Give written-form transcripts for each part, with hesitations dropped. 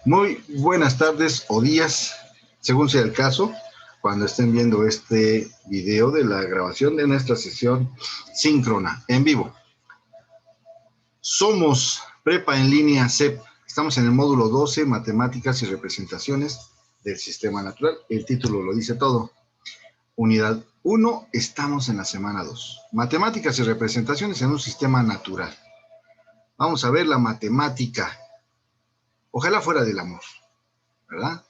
Muy buenas tardes o días, según sea el caso, cuando estén viendo este video de la grabación de nuestra sesión síncrona en vivo. Somos Prepa en línea CEP. Estamos en el módulo 12, Matemáticas y Representaciones del Sistema Natural. El título lo dice todo. Unidad 1, estamos en la semana 2. Matemáticas y Representaciones en un Sistema Natural. Vamos a ver la matemática. Ojalá fuera del amor, ¿verdad?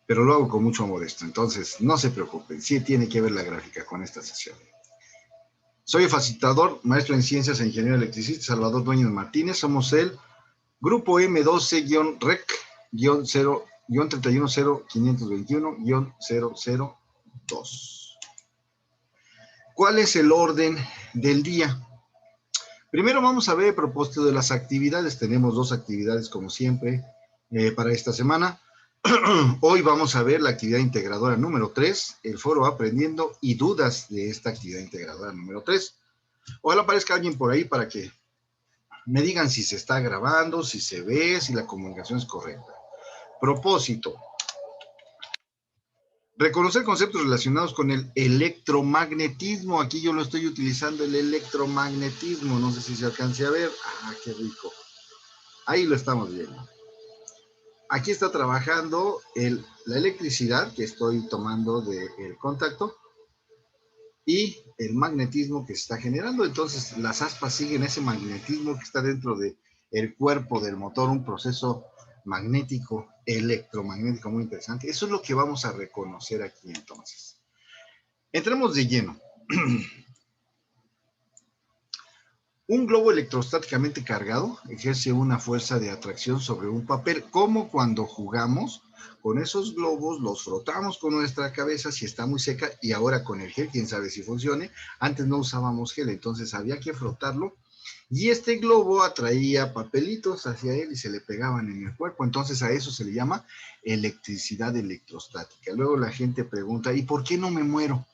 Pero lo hago con mucho amor esto, entonces no se preocupen, sí tiene que ver la gráfica con esta sesión. Soy el facilitador, maestro en ciencias e ingeniero electricista, Salvador Dueñas Martínez. Somos el grupo M12-REC-310-521-002. ¿Cuál es el orden del día? Primero vamos a ver el propósito de las actividades. Tenemos dos actividades como siempre para esta semana. Hoy vamos a ver la actividad integradora número 3, el foro aprendiendo y dudas de esta actividad integradora número 3. Ojalá aparezca alguien por ahí para que me digan si se está grabando, si se ve, si la comunicación es correcta. Propósito. Reconocer conceptos relacionados con el electromagnetismo. Aquí yo lo estoy utilizando, el electromagnetismo. No sé si se alcance a ver. Ah, qué rico. Ahí lo estamos viendo. Aquí está trabajando la electricidad que estoy tomando del contacto y el magnetismo que se está generando. Entonces las aspas siguen ese magnetismo que está dentro del cuerpo del motor, un proceso magnético, electromagnético muy interesante. Eso es lo que vamos a reconocer aquí entonces. Entremos de lleno. Un globo electrostáticamente cargado ejerce una fuerza de atracción sobre un papel, como cuando jugamos con esos globos, los frotamos con nuestra cabeza si está muy seca, y ahora con el gel, quién sabe si funcione. Antes no usábamos gel, entonces había que frotarlo, y este globo atraía papelitos hacia él y se le pegaban en el cuerpo. Entonces a eso se le llama electricidad electrostática. Luego la gente pregunta, ¿y por qué no me muero?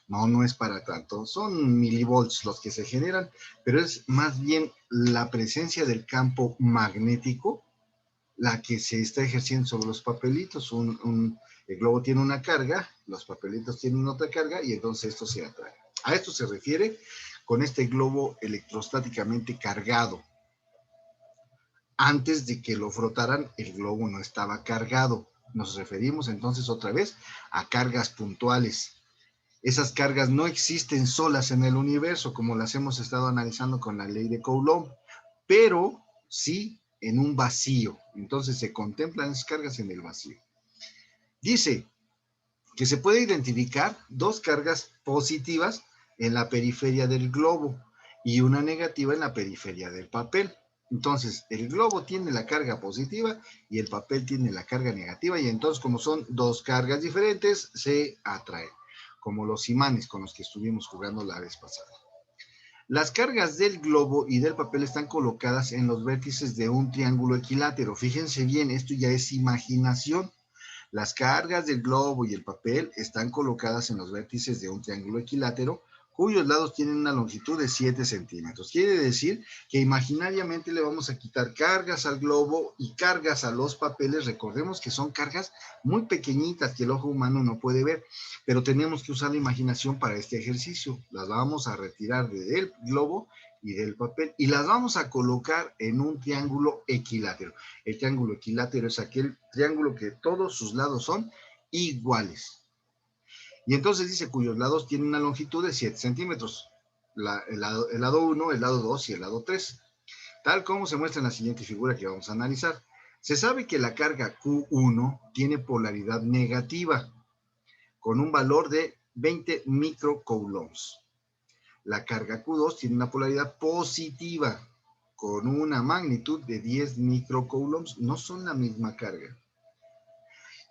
No, no es para tanto. Son milivolts los que se generan, pero es más bien la presencia del campo magnético la que se está ejerciendo sobre los papelitos. El globo tiene una carga, los papelitos tienen otra carga, y entonces esto se atrae. A esto se refiere con este globo electrostáticamente cargado. Antes de que lo frotaran, el globo no estaba cargado. Nos referimos entonces otra vez a cargas puntuales. Esas cargas no existen solas en el universo, como las hemos estado analizando con la ley de Coulomb, pero sí en un vacío. Entonces se contemplan esas cargas en el vacío. Dice que se puede identificar dos cargas positivas en la periferia del globo y una negativa en la periferia del papel. Entonces, el globo tiene la carga positiva y el papel tiene la carga negativa, y entonces, como son dos cargas diferentes, se atraen, como los imanes con los que estuvimos jugando la vez pasada. Las cargas del globo y del papel están colocadas en los vértices de un triángulo equilátero. Fíjense bien, esto ya es imaginación. Las cargas del globo y el papel están colocadas en los vértices de un triángulo equilátero cuyos lados tienen una longitud de 7 centímetros. Quiere decir que imaginariamente le vamos a quitar cargas al globo y cargas a los papeles. Recordemos que son cargas muy pequeñitas que el ojo humano no puede ver, pero tenemos que usar la imaginación para este ejercicio. Las vamos a retirar del globo y del papel y las vamos a colocar en un triángulo equilátero. El triángulo equilátero es aquel triángulo que todos sus lados son iguales. Y entonces dice cuyos lados tienen una longitud de 7 centímetros. El lado 1, el lado 2 y el lado 3. Tal como se muestra en la siguiente figura que vamos a analizar. Se sabe que la carga Q1 tiene polaridad negativa, con un valor de 20 microcoulombs. La carga Q2 tiene una polaridad positiva, con una magnitud de 10 microcoulombs. No son la misma carga.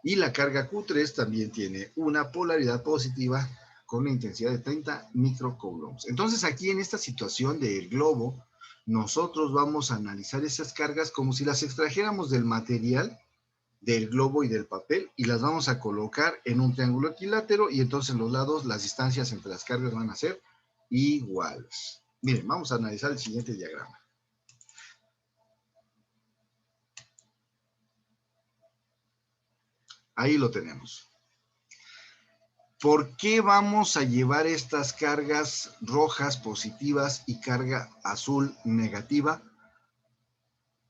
Y la carga Q3 también tiene una polaridad positiva con una intensidad de 30 microcoulombs. Entonces aquí en esta situación del globo, nosotros vamos a analizar esas cargas como si las extrajéramos del material del globo y del papel, y las vamos a colocar en un triángulo equilátero, y entonces en los lados las distancias entre las cargas van a ser iguales. Miren, vamos a analizar el siguiente diagrama. Ahí lo tenemos. ¿Por qué vamos a llevar estas cargas rojas positivas y carga azul negativa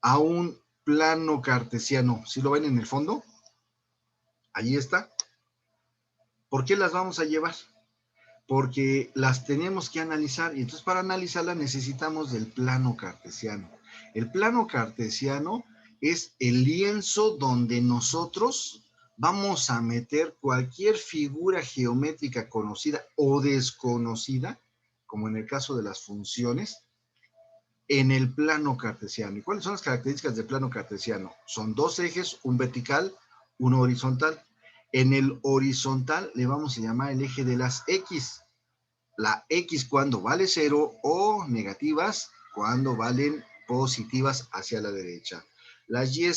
a un plano cartesiano? ¿Sí lo ven en el fondo? Ahí está. ¿Por qué las vamos a llevar? Porque las tenemos que analizar y entonces para analizarlas necesitamos del plano cartesiano. El plano cartesiano es el lienzo donde nosotros vamos a meter cualquier figura geométrica conocida o desconocida, como en el caso de las funciones, en el plano cartesiano. ¿Y cuáles son las características del plano cartesiano? Son dos ejes, un vertical, uno horizontal. En el horizontal le vamos a llamar el eje de las X. La X cuando vale 0 o negativas cuando valen positivas hacia la derecha. Las Y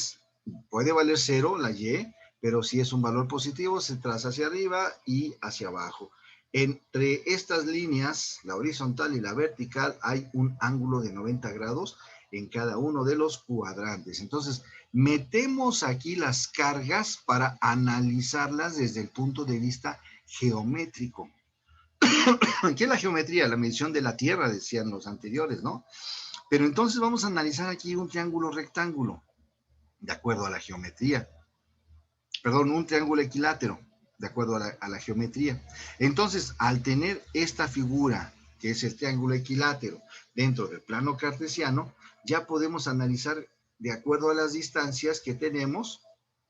puede valer 0, la Y, pero si es un valor positivo se traza hacia arriba y hacia abajo. Entre estas líneas, la horizontal y la vertical, hay un ángulo de 90 grados en cada uno de los cuadrantes. Entonces, metemos aquí las cargas para analizarlas desde el punto de vista geométrico. ¿Qué es la geometría? La medición de la Tierra, decían los anteriores, ¿no? Pero entonces vamos a analizar aquí un triángulo rectángulo, de acuerdo a la geometría. Perdón, un triángulo equilátero, de acuerdo a la geometría. Entonces, al tener esta figura, que es el triángulo equilátero, dentro del plano cartesiano, ya podemos analizar, de acuerdo a las distancias que tenemos,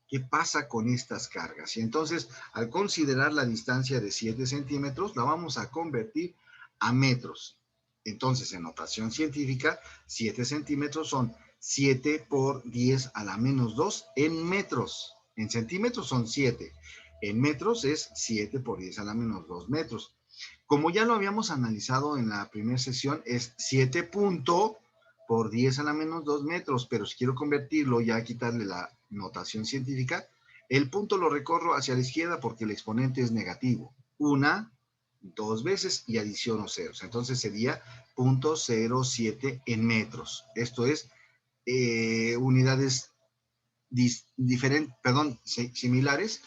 qué pasa con estas cargas. Y entonces, al considerar la distancia de 7 centímetros, la vamos a convertir a metros. Entonces, en notación científica, 7 centímetros son 7 por 10 a la menos 2 en metros. En centímetros son 7. En metros es 7 por 10 a la menos 2 metros. Como ya lo habíamos analizado en la primera sesión, es 7 punto por 10 a la menos 2 metros, pero si quiero convertirlo, ya quitarle la notación científica, el punto lo recorro hacia la izquierda porque el exponente es negativo. Una, dos veces y adiciono ceros. Entonces sería 0.07 en metros. Esto es unidades similares.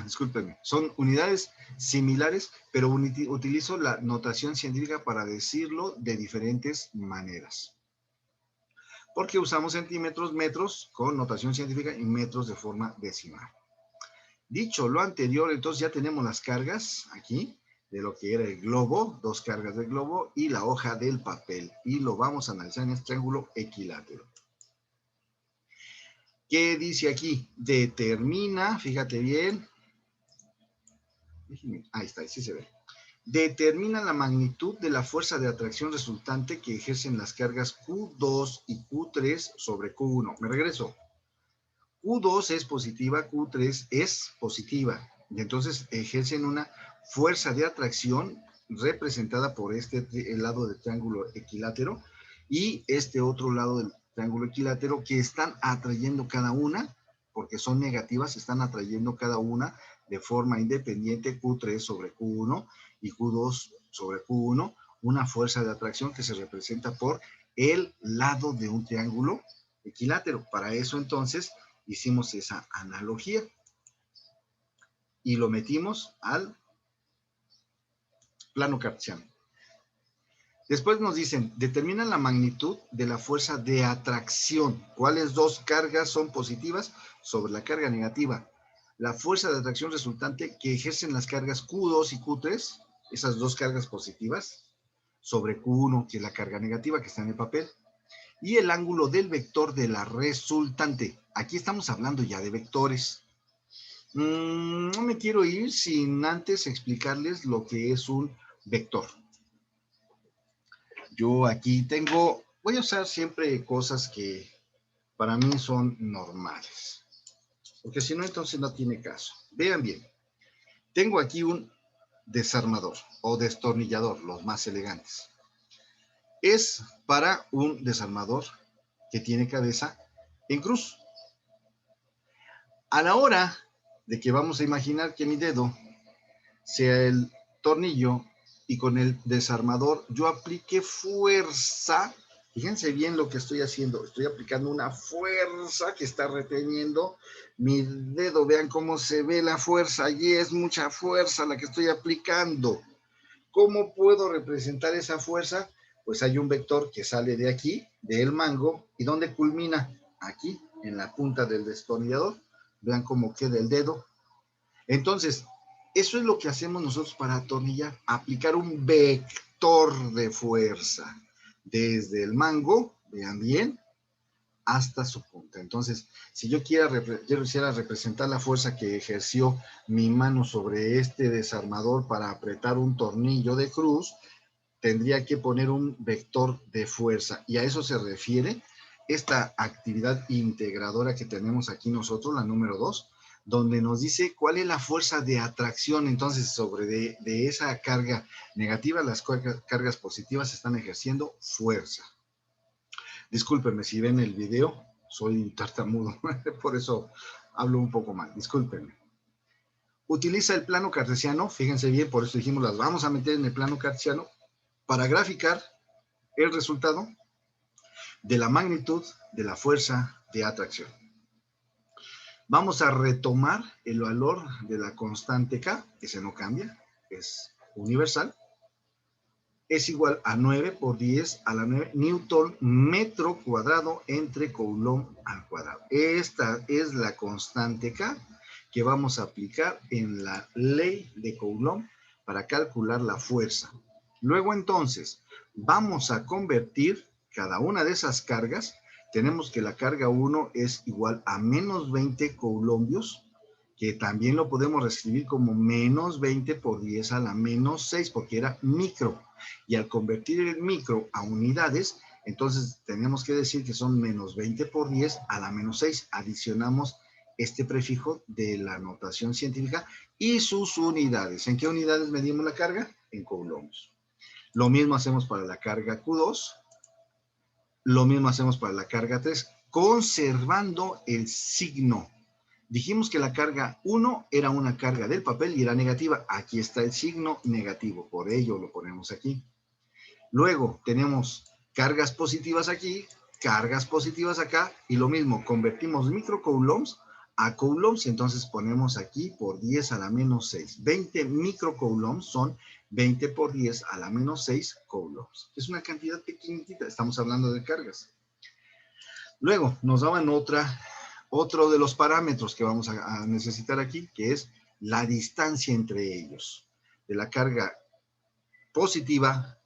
Discúlpenme, son unidades similares, pero utilizo la notación científica para decirlo de diferentes maneras. Porque usamos centímetros, metros con notación científica y metros de forma decimal. Dicho lo anterior, entonces ya tenemos las cargas aquí de lo que era el globo, dos cargas del globo y la hoja del papel. Y lo vamos a analizar en este triángulo equilátero. ¿Qué dice aquí? Determina, fíjate bien. Ahí está, sí se ve. Determina la magnitud de la fuerza de atracción resultante que ejercen las cargas Q2 y Q3 sobre Q1. Me regreso. Q2 es positiva, Q3 es positiva. Y entonces ejercen una fuerza de atracción representada por el lado del triángulo equilátero y este otro lado del triángulo equilátero que están atrayendo cada una, porque son negativas, están atrayendo cada una de forma independiente Q3 sobre Q1 y Q2 sobre Q1, una fuerza de atracción que se representa por el lado de un triángulo equilátero. Para eso entonces hicimos esa analogía y lo metimos al plano cartesiano. Después nos dicen, determina la magnitud de la fuerza de atracción. ¿Cuáles dos cargas son positivas sobre la carga negativa? La fuerza de atracción resultante que ejercen las cargas Q2 y Q3, esas dos cargas positivas, sobre Q1, que es la carga negativa que está en el papel, y el ángulo del vector de la resultante. Aquí estamos hablando ya de vectores. No me quiero ir sin antes explicarles lo que es un vector. Yo aquí voy a usar siempre cosas que para mí son normales, porque si no, entonces no tiene caso. Vean bien, tengo aquí un desarmador o destornillador, los más elegantes. Es para un desarmador que tiene cabeza en cruz. A la hora de que vamos a imaginar que mi dedo sea el tornillo y con el desarmador yo aplique fuerza, Fíjense bien lo que estoy haciendo. Estoy aplicando una fuerza que está reteniendo mi dedo. Vean cómo se ve la fuerza. Allí es mucha fuerza la que estoy aplicando. ¿Cómo puedo representar esa fuerza? Pues hay un vector que sale de aquí, del mango, y ¿dónde culmina? Aquí, en la punta del destornillador. Vean cómo queda el dedo. Entonces, eso es lo que hacemos nosotros para atornillar, aplicar un vector de fuerza desde el mango, vean bien, hasta su punta. Entonces, si yo quisiera representar la fuerza que ejerció mi mano sobre este desarmador para apretar un tornillo de cruz, tendría que poner un vector de fuerza. Y a eso se refiere esta actividad integradora que tenemos aquí nosotros, la número 2, donde nos dice cuál es la fuerza de atracción. Entonces, sobre de esa carga negativa, las cargas positivas están ejerciendo fuerza. Discúlpenme si ven el video, soy tartamudo, por eso hablo un poco mal, discúlpenme. Utiliza el plano cartesiano, fíjense bien, por eso dijimos, las vamos a meter en el plano cartesiano, para graficar el resultado de la magnitud de la fuerza de atracción. Vamos a retomar el valor de la constante K, que se no cambia, es universal, es igual a 9 por 10 a la 9 Newton metro cuadrado entre Coulomb al cuadrado. Esta es la constante K que vamos a aplicar en la ley de Coulomb para calcular la fuerza. Luego entonces vamos a convertir cada una de esas cargas. Tenemos que la carga 1 es igual a menos 20 coulombios, que también lo podemos reescribir como menos 20 por 10 a la menos 6, porque era micro. Y al convertir el micro a unidades, entonces tenemos que decir que son menos 20 por 10 a la menos 6. Adicionamos este prefijo de la notación científica y sus unidades. ¿En qué unidades medimos la carga? En coulombs. Lo mismo hacemos para la carga Q2. Lo mismo hacemos para la carga 3, conservando el signo. Dijimos que la carga 1 era una carga del papel y era negativa. Aquí está el signo negativo, por ello lo ponemos aquí. Luego tenemos cargas positivas aquí, cargas positivas acá, y lo mismo, convertimos microcoulombs a coulombs, entonces ponemos aquí por 10 a la menos 6. 20 microcoulombs son 20 por 10 a la menos 6 coulombs. Es una cantidad pequeñita, estamos hablando de cargas. Luego nos daban otro de los parámetros que vamos a necesitar aquí, que es la distancia entre ellos. De la carga positiva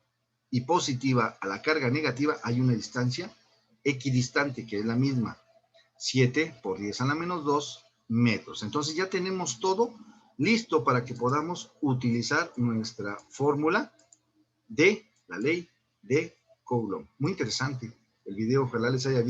y positiva a la carga negativa hay una distancia equidistante, que es la misma, 7 por 10 a la menos 2 metros. Entonces ya tenemos todo listo para que podamos utilizar nuestra fórmula de la ley de Coulomb. Muy interesante el video, ojalá les haya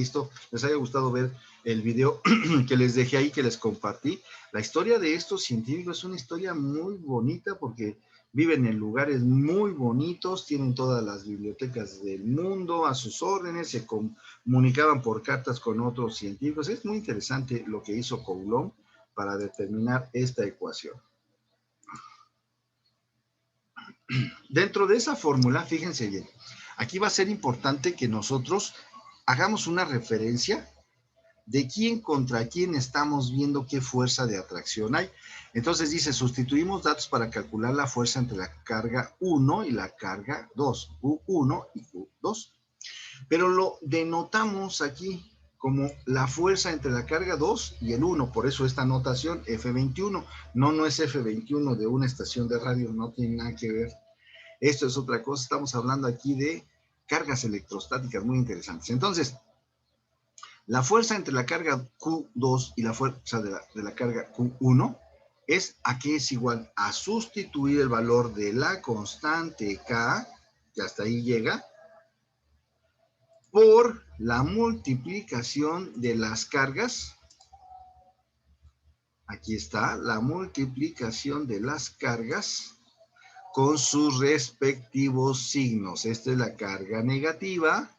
gustado ver el video que les dejé ahí, que les compartí. La historia de estos científicos es una historia muy bonita porque viven en lugares muy bonitos, tienen todas las bibliotecas del mundo a sus órdenes, se comunicaban por cartas con otros científicos. Es muy interesante lo que hizo Coulomb para determinar esta ecuación. Dentro de esa fórmula, fíjense bien, aquí va a ser importante que nosotros hagamos una referencia de quién contra quién estamos viendo qué fuerza de atracción hay. Entonces dice, sustituimos datos para calcular la fuerza entre la carga 1 y la carga 2, Q1 y Q2. Pero lo denotamos aquí como la fuerza entre la carga 2 y el 1, por eso esta notación F21. No es F21 de una estación de radio, no tiene nada que ver. Esto es otra cosa, estamos hablando aquí de cargas electrostáticas muy interesantes. Entonces, la fuerza entre la carga Q2 y la fuerza de la carga Q1 es a qué es igual a sustituir el valor de la constante K, que hasta ahí llega, por la multiplicación de las cargas. Aquí está la multiplicación de las cargas con sus respectivos signos. Esta es la carga negativa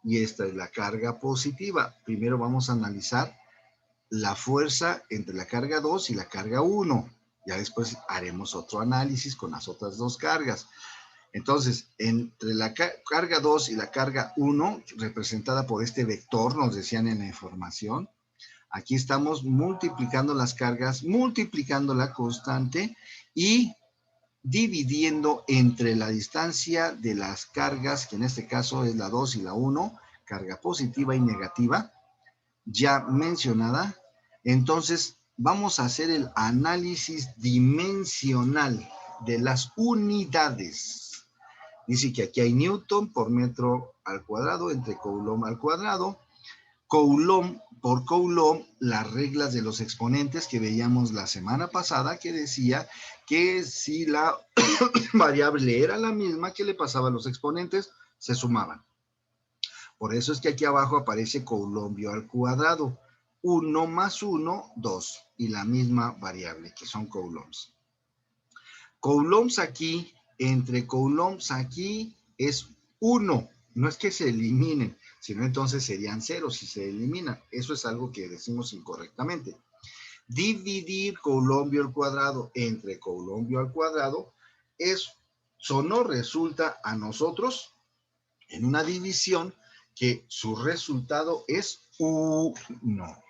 y esta es la carga positiva. Primero vamos a analizar la fuerza entre la carga 2 y la carga 1. Ya después haremos otro análisis con las otras dos cargas. Entonces, entre la carga 2 y la carga 1, representada por este vector, nos decían en la información, aquí estamos multiplicando las cargas, multiplicando la constante y dividiendo entre la distancia de las cargas, que en este caso es la 2 y la 1, carga positiva y negativa, ya mencionada. Entonces, vamos a hacer el análisis dimensional de las unidades. Dice que aquí hay Newton por metro al cuadrado entre Coulomb al cuadrado. Coulomb por Coulomb, las reglas de los exponentes que veíamos la semana pasada, que decía que si la variable era la misma que le pasaba a los exponentes, se sumaban. Por eso es que aquí abajo aparece coulombio al cuadrado. 1 más 1, 2. Y la misma variable, que son coulombs. Coulombs aquí, entre coulombs aquí, es 1. No es que se eliminen, sino entonces serían 0 si se eliminan. Eso es algo que decimos incorrectamente. Dividir coulombio al cuadrado entre coulombio al cuadrado, eso nos resulta a nosotros en una división que su resultado es 1.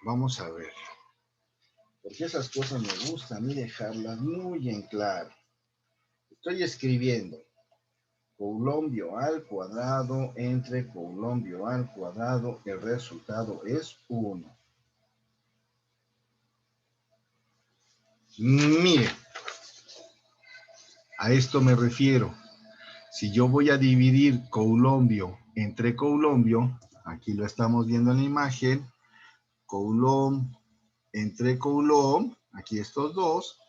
Vamos a ver. Porque esas cosas me gusta a mí dejarlas muy en claro. Estoy escribiendo coulombio al cuadrado entre coulombio al cuadrado. El resultado es 1. Miren, a esto me refiero. Si yo voy a dividir coulombio entre coulombio, aquí lo estamos viendo en la imagen, Coulomb entre Coulomb, aquí estos dos,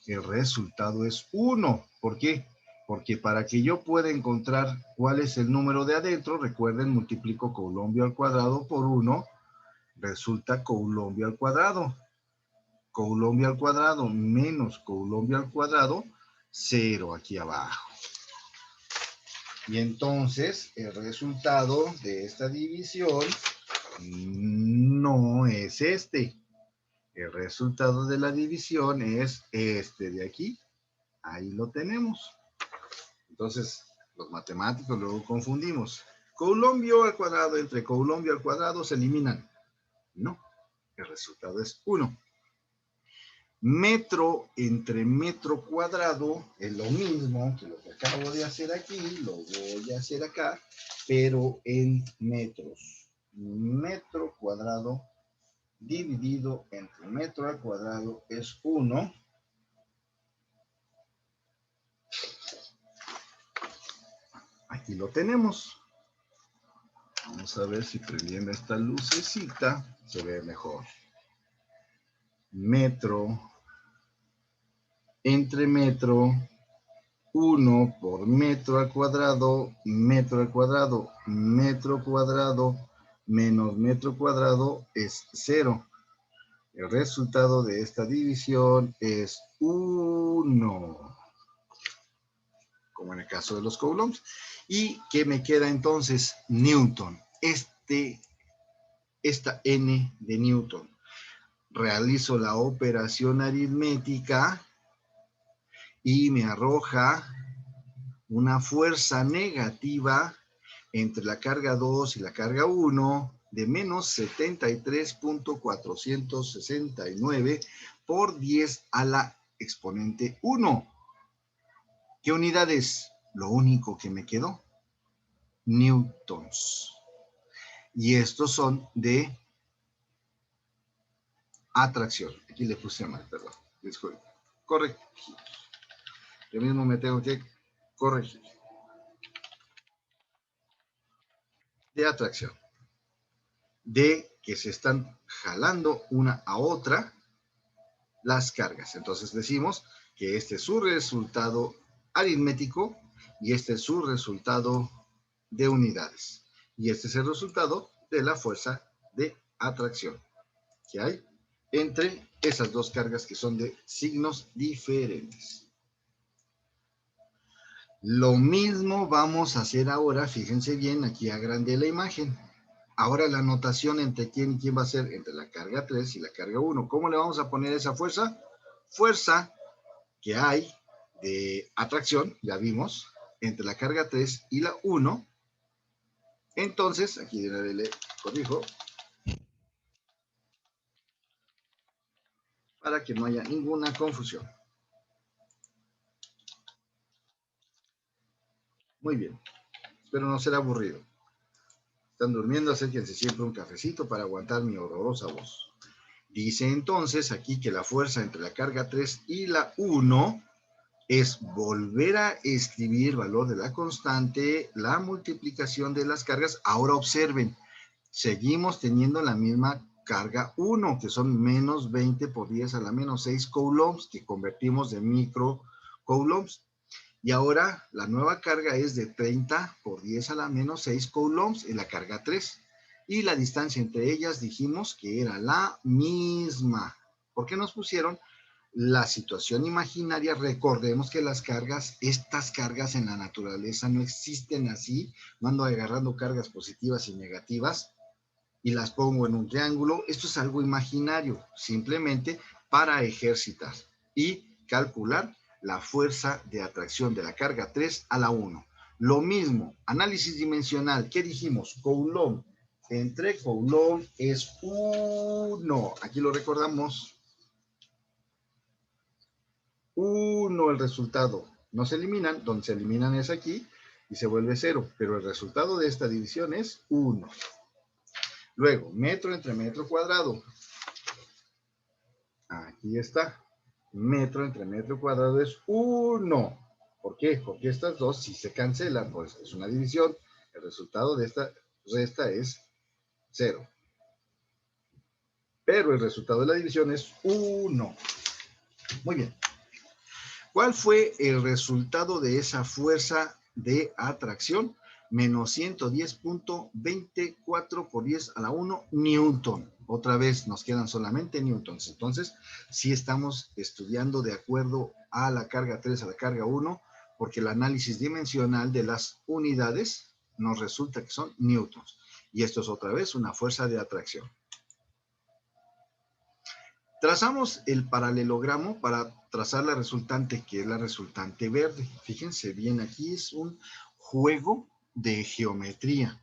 el resultado es 1. ¿Por qué? Porque para que yo pueda encontrar cuál es el número de adentro, recuerden, multiplico coulombio al cuadrado por 1, resulta coulombio al cuadrado. Coulombio al cuadrado menos coulombio al cuadrado, 0 aquí abajo. Y entonces el resultado de esta división no es este. El resultado de la división es este de aquí. Ahí lo tenemos. Entonces, los matemáticos luego confundimos. Coulombio al cuadrado entre coulombio al cuadrado se eliminan. No, el resultado es 1. Metro entre metro cuadrado es lo mismo que lo que acabo de hacer aquí, lo voy a hacer acá, pero en metros. Metro cuadrado dividido entre metro al cuadrado es 1. Aquí lo tenemos. Vamos a ver si prendiendo esta lucecita se ve mejor. Metro entre metro, 1 por metro al cuadrado, metro cuadrado menos metro cuadrado es 0. El resultado de esta división es 1. Como en el caso de los coulombs. ¿Y qué me queda entonces? Newton. Esta N de Newton. Realizo la operación aritmética y me arroja una fuerza negativa entre la carga 2 y la carga 1 de menos 73.469 por 10 a la exponente 1. ¿Qué unidades? Lo único que me quedó, newtons. Y estos son de atracción. Aquí le puse mal, perdón. Disculpe. Correcto. Yo mismo me tengo que corregir. De atracción. De que se están jalando una a otra las cargas. Entonces decimos que este es su resultado aritmético y este es su resultado de unidades. Y este es el resultado de la fuerza de atracción que hay entre esas dos cargas que son de signos diferentes. Lo mismo vamos a hacer ahora, fíjense bien, aquí agrandé la imagen. Ahora la notación entre quién va a ser, entre la carga 3 y la carga 1. ¿Cómo le vamos a poner esa fuerza? Fuerza que hay de atracción, ya vimos, entre la carga 3 y la 1, entonces, aquí de una vez le corrijo, para que no haya ninguna confusión. Muy bien, espero no ser aburrido. Están durmiendo, acérquense siempre un cafecito para aguantar mi horrorosa voz. Dice entonces aquí que la fuerza entre la carga 3 y la 1 es volver a escribir el valor de la constante, la multiplicación de las cargas. Ahora observen, seguimos teniendo la misma carga 1, que son menos 20 por 10 a la menos 6 coulombs, que convertimos de micro coulombs. Y ahora la nueva carga es de 30 por 10 a la menos 6 coulombs en la carga 3. Y la distancia entre ellas dijimos que era la misma. ¿Por qué nos pusieron la situación imaginaria? Recordemos que las cargas, estas cargas en la naturaleza no existen así. No ando agarrando cargas positivas y negativas y las pongo en un triángulo. Esto es algo imaginario, simplemente para ejercitar y calcular la fuerza de atracción de la carga 3 a la 1. Lo mismo, análisis dimensional, ¿qué dijimos? Coulomb entre Coulomb es 1. Aquí lo recordamos. 1 el resultado. No se eliminan, donde se eliminan es aquí y se vuelve 0, pero el resultado de esta división es 1. Luego, metro entre metro cuadrado. Aquí está. Metro entre metro cuadrado es 1. ¿Por qué? Porque estas dos, si se cancelan, pues es una división. El resultado de esta resta es 0. Pero el resultado de la división es 1. Muy bien. ¿Cuál fue el resultado de esa fuerza de atracción? Menos 110.24 por 10 a la 1 Newton. Otra vez nos quedan solamente newtons. Entonces, sí estamos estudiando de acuerdo a la carga 3 a la carga 1, porque el análisis dimensional de las unidades nos resulta que son newtons. Y esto es otra vez una fuerza de atracción. Trazamos el paralelogramo para trazar la resultante, que es la resultante verde. Fíjense bien, aquí es un juego de geometría.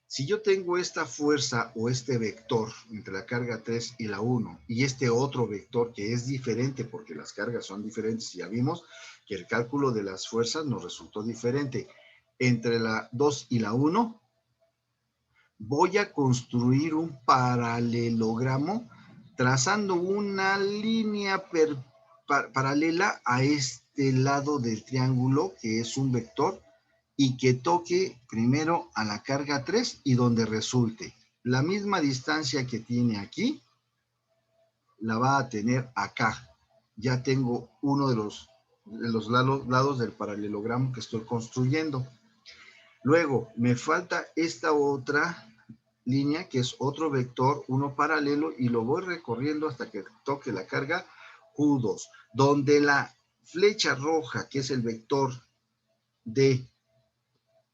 Si yo tengo esta fuerza o este vector entre la carga 3 y la 1 y este otro vector que es diferente porque las cargas son diferentes, ya vimos que el cálculo de las fuerzas nos resultó diferente. Entre la 2 y la 1 voy a construir un paralelogramo trazando una línea paralela a este lado del triángulo, que es un vector, y que toque primero a la carga 3 y donde resulte. La misma distancia que tiene aquí, la va a tener acá. Ya tengo uno de los lados del paralelogramo que estoy construyendo. Luego, me falta esta otra línea, que es otro vector, uno paralelo, y lo voy recorriendo hasta que toque la carga Q2, donde la flecha roja, que es el vector de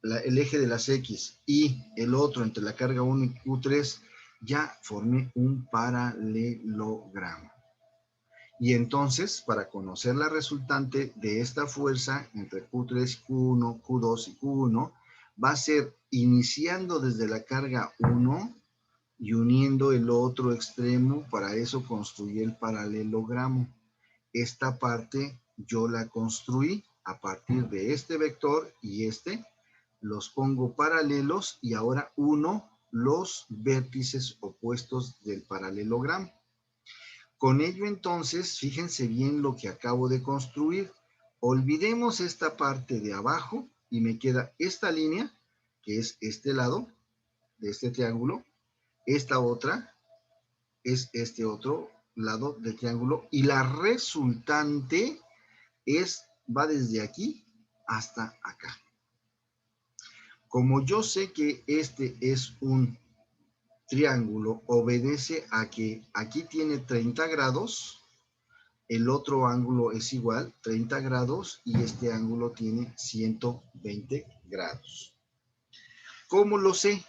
el eje de las X, y el otro entre la carga 1 y Q3, ya formé un paralelogramo. Y entonces, para conocer la resultante de esta fuerza entre Q3, Q1, Q2 y Q1, va a ser iniciando desde la carga 1 y uniendo el otro extremo. Para eso construí el paralelogramo. Esta parte yo la construí a partir de este vector y este. Los pongo paralelos y ahora uno los vértices opuestos del paralelogramo. Con ello entonces, fíjense bien lo que acabo de construir. Olvidemos esta parte de abajo y me queda esta línea, que es este lado de este triángulo. Esta otra es este otro lado del triángulo. Y la resultante va desde aquí hasta acá. Como yo sé que este es un triángulo, obedece a que aquí tiene 30 grados, el otro ángulo es igual, 30 grados, y este ángulo tiene 120 grados. ¿Cómo lo sé?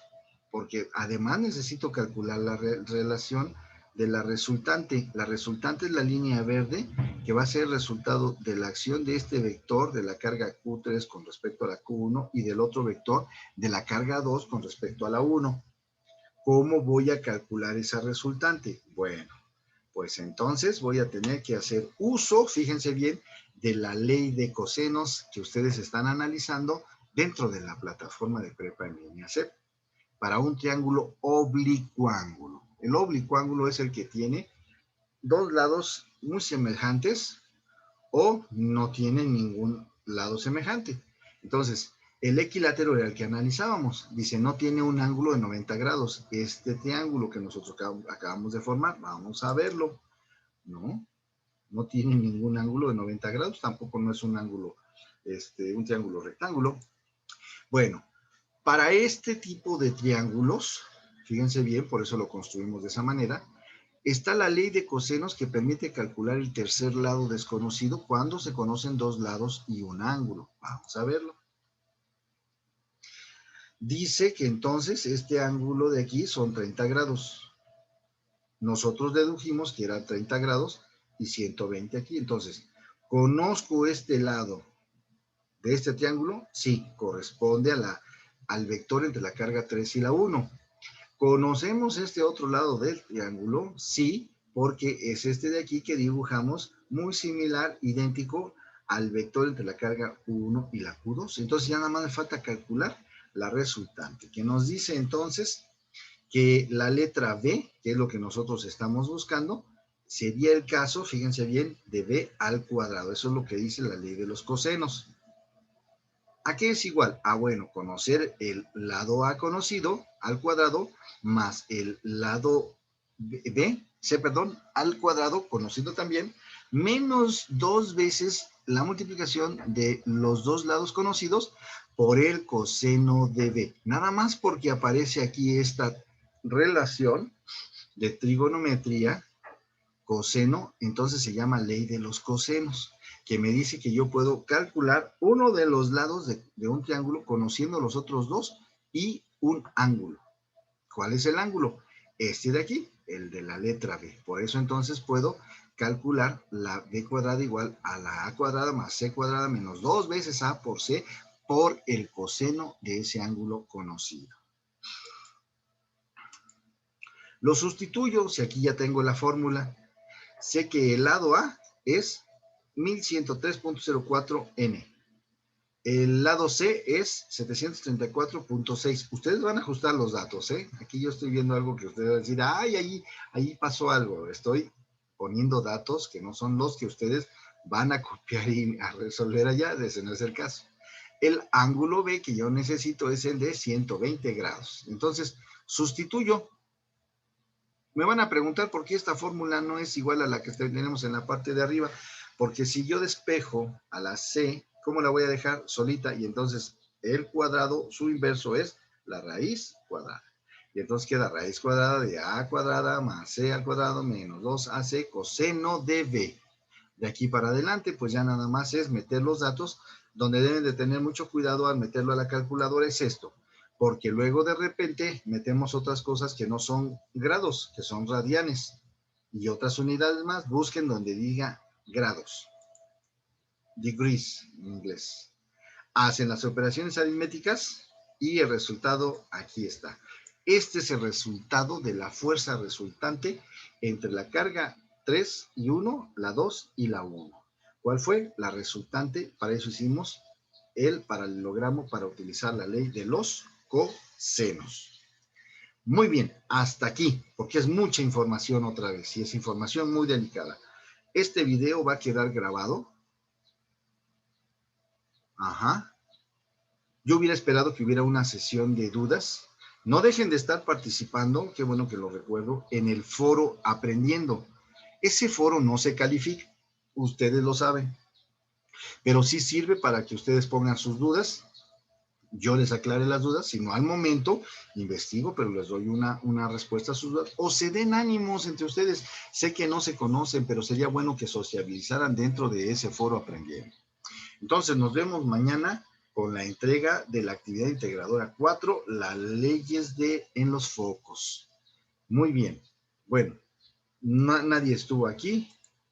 Porque además necesito calcular la relación de la resultante. La resultante es la línea verde, que va a ser el resultado de la acción de este vector de la carga Q3 con respecto a la Q1 y del otro vector de la carga 2 con respecto a la 1. ¿Cómo voy a calcular esa resultante? Bueno, pues entonces voy a tener que hacer uso, fíjense bien, de la ley de cosenos que ustedes están analizando dentro de la plataforma de Prepa en línea CEP para un triángulo oblicuángulo. El oblicuángulo es el que tiene dos lados muy semejantes o no tiene ningún lado semejante. Entonces, el equilátero era el que analizábamos. Dice, no tiene un ángulo de 90 grados. Este triángulo que nosotros acabamos de formar, vamos a verlo. No, no tiene ningún ángulo de 90 grados, tampoco no es un ángulo, un triángulo rectángulo. Bueno, para este tipo de triángulos, fíjense bien, por eso lo construimos de esa manera, está la ley de cosenos que permite calcular el tercer lado desconocido cuando se conocen dos lados y un ángulo. Vamos a verlo. Dice que entonces este ángulo de aquí son 30 grados. Nosotros dedujimos que eran 30 grados y 120 aquí. Entonces, ¿conozco este lado de este triángulo? Sí, corresponde al vector entre la carga 3 y la 1. ¿Conocemos este otro lado del triángulo? Sí, porque es este de aquí que dibujamos muy similar, idéntico al vector entre la carga Q1 y la Q2. Entonces ya nada más me falta calcular la resultante, que nos dice entonces que la letra B, que es lo que nosotros estamos buscando, sería el caso, fíjense bien, de B al cuadrado. Eso es lo que dice la ley de los cosenos. ¿A qué es igual? A, bueno, conocer el lado A conocido al cuadrado más el lado B, al cuadrado conocido también, menos 2 veces la multiplicación de los dos lados conocidos por el coseno de B. Nada más porque aparece aquí esta relación de trigonometría, coseno, entonces se llama ley de los cosenos, que me dice que yo puedo calcular uno de los lados de un triángulo conociendo los otros dos y un ángulo. ¿Cuál es el ángulo? Este de aquí, el de la letra B. Por eso entonces puedo calcular la B cuadrada igual a la A cuadrada más C cuadrada menos 2 veces A por C por el coseno de ese ángulo conocido. Lo sustituyo, si aquí ya tengo la fórmula. Sé que el lado A es 1103.04 N. El lado C es 734.6. Ustedes van a ajustar los datos, ¿eh? Aquí yo estoy viendo algo que ustedes van a decir, ay, ahí pasó algo. Estoy poniendo datos que no son los que ustedes van a copiar y a resolver allá. Ese no es el caso. El ángulo B que yo necesito es el de 120 grados. Entonces, sustituyo. Me van a preguntar por qué esta fórmula no es igual a la que tenemos en la parte de arriba, porque si yo despejo a la C, ¿cómo la voy a dejar? Solita, y entonces el cuadrado, su inverso es la raíz cuadrada. Y entonces queda raíz cuadrada de A cuadrada más C al cuadrado menos 2AC coseno de B. De aquí para adelante, pues ya nada más es meter los datos. Donde deben de tener mucho cuidado al meterlo a la calculadora es esto, porque luego de repente metemos otras cosas que no son grados, que son radianes, y otras unidades más. Busquen donde diga grados, degrees en inglés. Hacen las operaciones aritméticas y el resultado aquí está. Este es el resultado de la fuerza resultante entre la carga 3 y 1, la 2 y la 1. ¿Cuál fue? La resultante. Para eso hicimos el paralelogramo para utilizar la ley de los cosenos. Muy bien, hasta aquí, porque es mucha información otra vez y es información muy delicada. Este video va a quedar grabado. Ajá. Yo hubiera esperado que hubiera una sesión de dudas. No dejen de estar participando, qué bueno que lo recuerdo, en el foro Aprendiendo. Ese foro no se califica, ustedes lo saben, pero sí sirve para que ustedes pongan sus dudas. Yo les aclare las dudas, si no al momento investigo, pero les doy una respuesta a sus dudas, o se den ánimos entre ustedes. Sé que no se conocen, pero sería bueno que sociabilizaran dentro de ese foro Aprendiendo. Entonces nos vemos mañana con la entrega de la actividad integradora 4, las leyes en los focos. Muy bien. Bueno, Nadie estuvo aquí,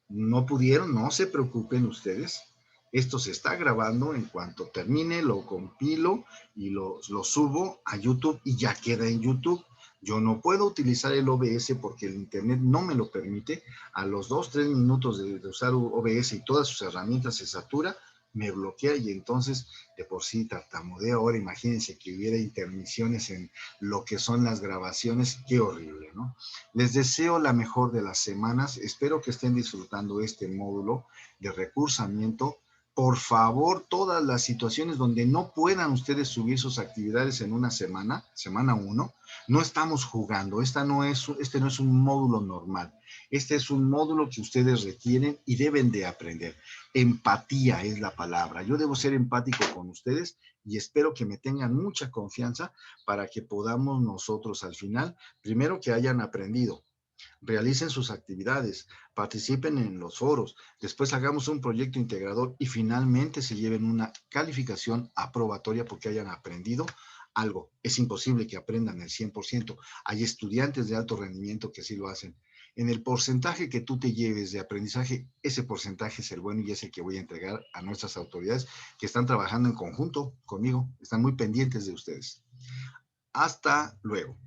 no pudieron, no se preocupen ustedes. Esto se está grabando, en cuanto termine lo compilo y lo subo a YouTube y ya queda en YouTube. Yo no puedo utilizar el OBS porque el internet no me lo permite. A los 2, 3 minutos de usar OBS y todas sus herramientas se satura, me bloquea y entonces de por sí tartamudeo. Ahora imagínense que hubiera intermisiones en lo que son las grabaciones, qué horrible, ¿no? Les deseo la mejor de las semanas. Espero que estén disfrutando este módulo de recursamiento. Por favor, todas las situaciones donde no puedan ustedes subir sus actividades en una semana, semana 1, no estamos jugando. Este no es un módulo normal. Este es un módulo que ustedes requieren y deben de aprender. Empatía es la palabra. Yo debo ser empático con ustedes y espero que me tengan mucha confianza para que podamos nosotros al final, primero que hayan aprendido, realicen sus actividades, participen en los foros, después hagamos un proyecto integrador y finalmente se lleven una calificación aprobatoria porque hayan aprendido algo. Es imposible que aprendan el 100%. Hay estudiantes de alto rendimiento que sí lo hacen. En el porcentaje que tú te lleves de aprendizaje, ese porcentaje es el bueno y es el que voy a entregar a nuestras autoridades que están trabajando en conjunto conmigo, están muy pendientes de ustedes. Hasta luego.